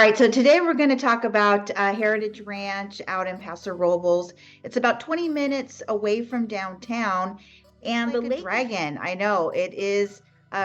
All right, so today we're going to talk about Heritage Ranch out in Paso Robles. It's about 20 minutes away from downtown, and the Lake Dragon. I know it is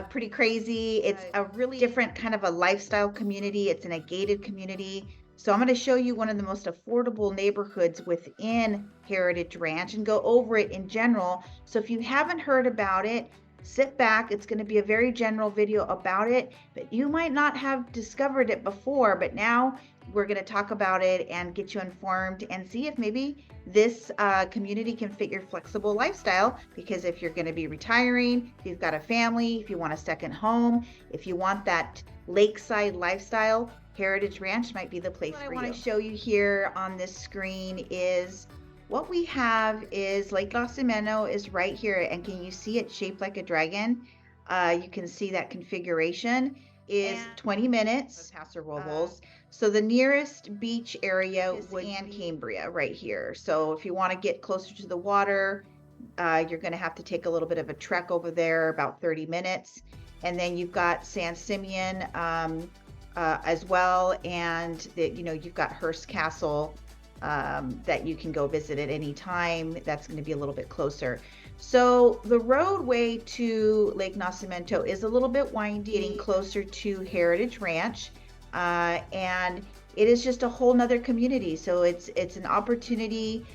pretty crazy. It's a really different kind of a lifestyle community. It's in a gated community. So I'm going to show you one of the most affordable neighborhoods within Heritage Ranch and go over it in general. So if you haven't heard about it, sit back. It's going to be a very general video about it, but you might not have discovered it before, but now we're going to talk about it and get you informed and see if maybe this community can fit your flexible lifestyle. Because if you're going to be retiring, if you've got a family, if you want a second home, if you want that lakeside lifestyle, Heritage Ranch might be the place for you. What I want to show you here on this screen is what we have is Lake Nacimiento is right here, and can you see it shaped like a dragon? You can see that configuration is 20 minutes Paso Robles. So the nearest beach area was in Cambria right here. So if you want to get closer to the water, you're going to have to take a little bit of a trek over there, about 30 minutes. And then you've got San Simeon as well, and you've got Hearst Castle that you can go visit at any time. That's going to be a little bit closer. So the roadway to Lake Nacimiento is a little bit windy, getting closer to Heritage Ranch, and it is just a whole nother community. So it's an opportunity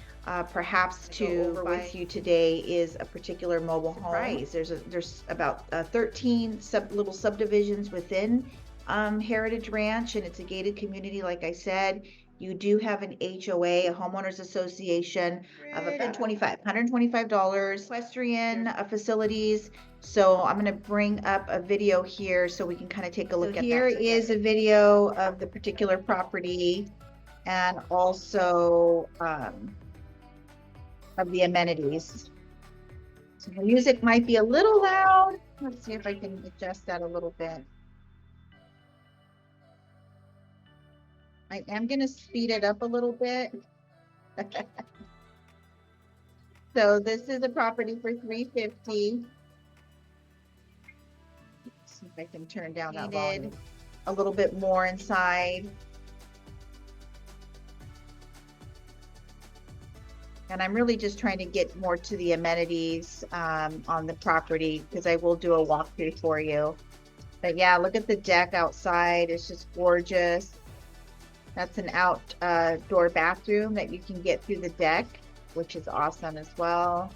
perhaps to over with you today is a particular mobile home. There's about 13 little subdivisions within Heritage Ranch, and it's a gated community, like I said. You do have an HOA, a homeowners association of about $125 equestrian facilities. So I'm going to bring up a video here so we can kind of take a look at that. Here is a video of the particular property and also of the amenities. So the music might be a little loud. Let's see if I can adjust that a little bit. I am going to speed it up a little bit. So this is a property for $350. Let's see if I can turn down that volume a little bit more inside. And I'm really just trying to get more to the amenities on the property, because I will do a walkthrough for you. But yeah, look at the deck outside. It's just gorgeous. That's an outdoor bathroom that you can get through the deck, which is awesome as well.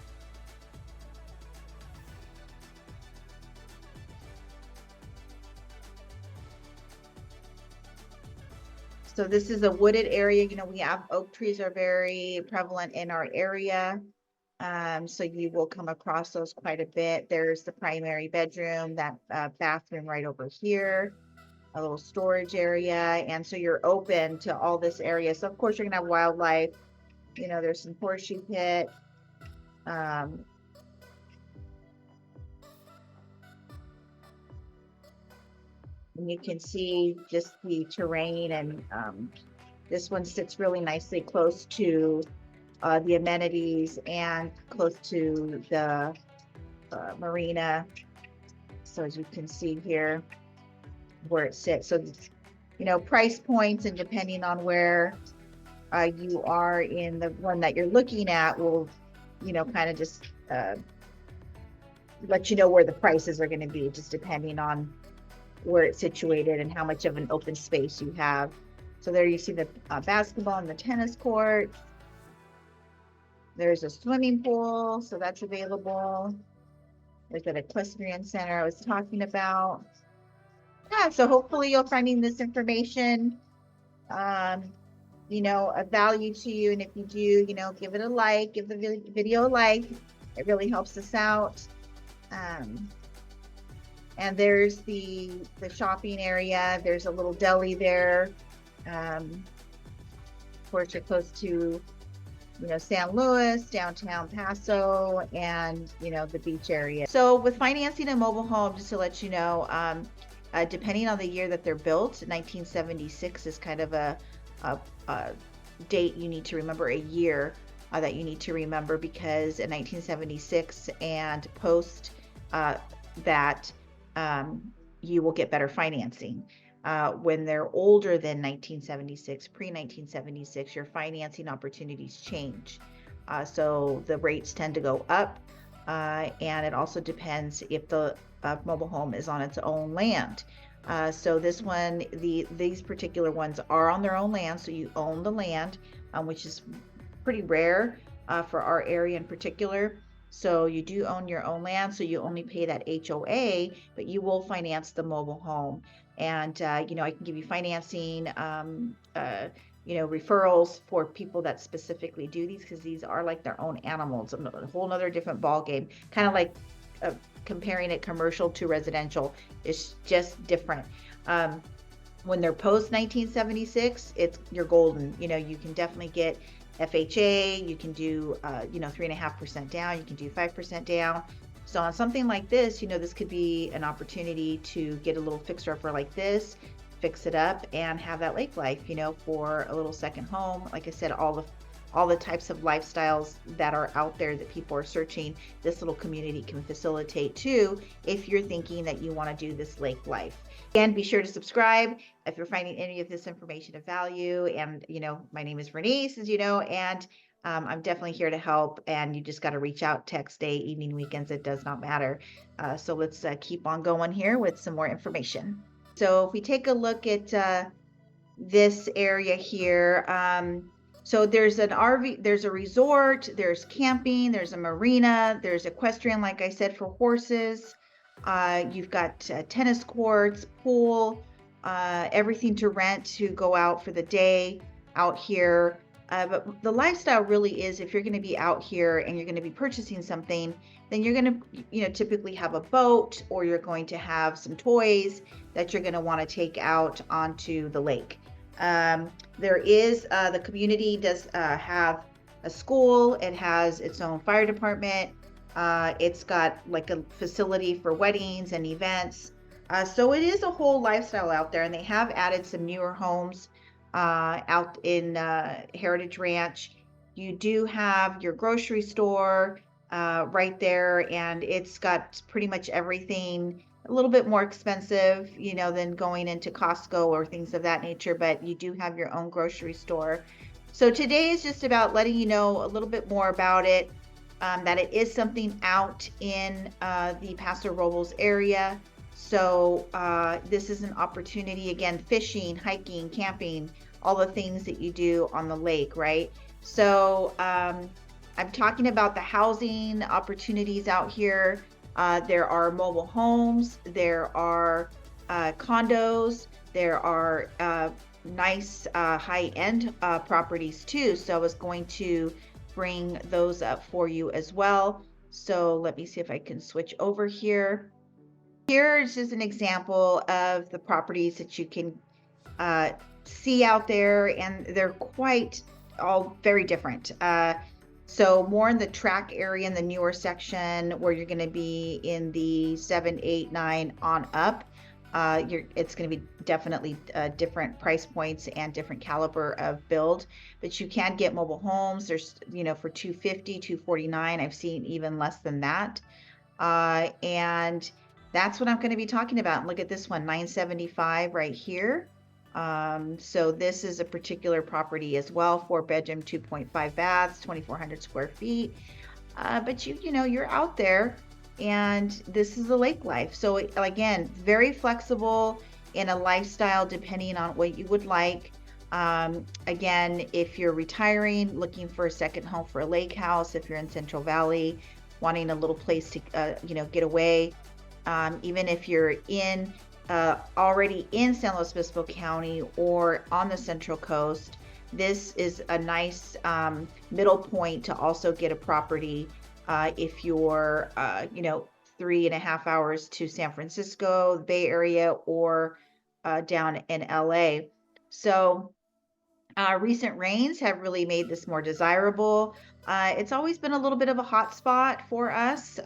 So this is a wooded area. We have oak trees are very prevalent in our area. So you will come across those quite a bit. There's the primary bedroom, that bathroom right over here, a little storage area. And so you're open to all this area. So of course you're gonna have wildlife. There's some horseshoe pit. And you can see just the terrain, and this one sits really nicely close to the amenities and close to the marina. So as you can see here where it sits. So price points, and depending on where you are in the one that you're looking at will kind of just let you know where the prices are going to be, just depending on where it's situated and how much of an open space you have. So there you see the basketball and the tennis court. There's a swimming pool, so that's available. There's that equestrian center I was talking about. Yeah, so hopefully you're finding this information of value to you. And if you do, give it a like, give the video a like. It really helps us out. And there's the shopping area. There's a little deli there. Of course, you're close to San Luis, downtown Paso, and the beach area. So with financing a mobile home, just to let you know, depending on the year that they're built, 1976 is kind of a date you need to remember, a year that you need to remember, because in 1976 and post that, you will get better financing. When they're older than 1976, pre-1976, your financing opportunities change. So the rates tend to go up, and it also depends if the mobile home is on its own land. So this one, these particular ones are on their own land, so you own the land, which is pretty rare for our area in particular. So you do own your own land, so you only pay that HOA, but you will finance the mobile home. And I can give you financing, referrals for people that specifically do these, because these are like their own animals, a whole nother different ball game, kind of like comparing it commercial to residential. It's just different. When they're post 1976, you're golden. You can definitely get FHA. You can do 3.5% down. You can do 5% down. So on something like this, this could be an opportunity to get a little fixer-upper like this, fix it up, and have that lake life, for a little second home. Like I said, all the types of lifestyles that are out there that people are searching, this little community can facilitate too, if you're thinking that you want to do this lake life. Again, be sure to subscribe if you're finding any of this information of value. And, my name is Bernice, as you know, and I'm definitely here to help. And you just got to reach out, text, day, evening, weekends, it does not matter. So let's keep on going here with some more information. So if we take a look at this area here, so there's an RV, there's a resort, there's camping, there's a marina, there's equestrian, like I said, for horses. You've got tennis courts, pool, everything to rent to go out for the day out here. But the lifestyle really is, if you're going to be out here and you're going to be purchasing something, then you're going to, typically have a boat, or you're going to have some toys that you're going to want to take out onto the lake. There is, the community does have a school. It has its own fire department. It's got like a facility for weddings and events. So it is a whole lifestyle out there, and they have added some newer homes out in Heritage Ranch. You do have your grocery store right there, and it's got pretty much everything. A little bit more expensive, than going into Costco or things of that nature, but you do have your own grocery store. So today is just about letting you know a little bit more about it, that it is something out in the Paso Robles area. So this is an opportunity, again, fishing, hiking, camping, all the things that you do on the lake, right? So I'm talking about the housing opportunities out here. There are mobile homes, there are condos, there are nice high-end properties too. So I was going to bring those up for you as well. So let me see if I can switch over here. Here is just an example of the properties that you can see out there, and they're quite all very different. So more in the track area, in the newer section, where you're going to be in the 7, 8, 9 on up. It's going to be definitely different price points and different caliber of build, but you can get mobile homes. There's, for $250, $249. I've seen even less than that. And that's what I'm going to be talking about. Look at this one, $975 right here. So this is a particular property as well, 4-bedroom, 2.5 baths, 2,400 square feet. But you're out there, and this is the lake life. So again, very flexible in a lifestyle depending on what you would like. Again, if you're retiring, looking for a second home for a lake house, if you're in Central Valley, wanting a little place to, get away, even if you're already in San Luis Obispo County or on the Central Coast, this is a nice middle point to also get a property if you're 3.5 hours to San Francisco, the Bay Area, or down in LA. So recent rains have really made this more desirable. It's always been a little bit of a hot spot for us,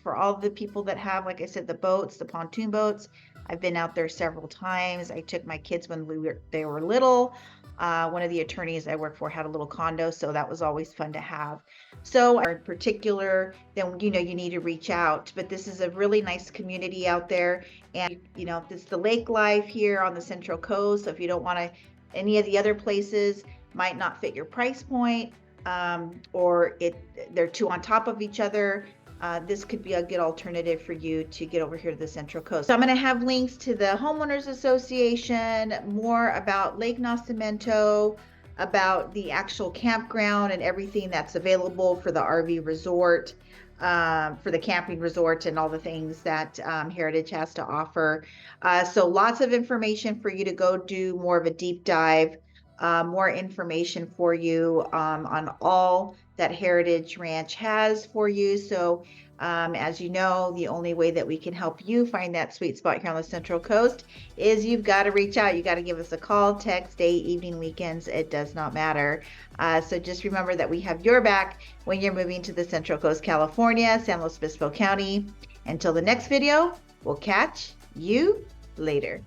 for all the people that have, like I said, the boats, the pontoon boats. I've been out there several times. I took my kids when they were little. One of the attorneys I worked for had a little condo, so that was always fun to have. So in particular, then you need to reach out. But this is a really nice community out there, and it's the lake life here on the Central Coast. So if you don't want to, any of the other places might not fit your price point, or they're too on top of each other. This could be a good alternative for you to get over here to the Central Coast. So I'm going to have links to the Homeowners Association, more about Lake Nacimiento, about the actual campground and everything that's available for the RV resort, for the camping resort, and all the things that Heritage has to offer. So lots of information for you to go do more of a deep dive. More information for you on all that Heritage Ranch has for you. So as you know, the only way that we can help you find that sweet spot here on the Central Coast is you've got to reach out. You got to give us a call, text, day, evening, weekends. It does not matter. So just remember that we have your back when you're moving to the Central Coast, California, San Luis Obispo County. Until the next video, we'll catch you later.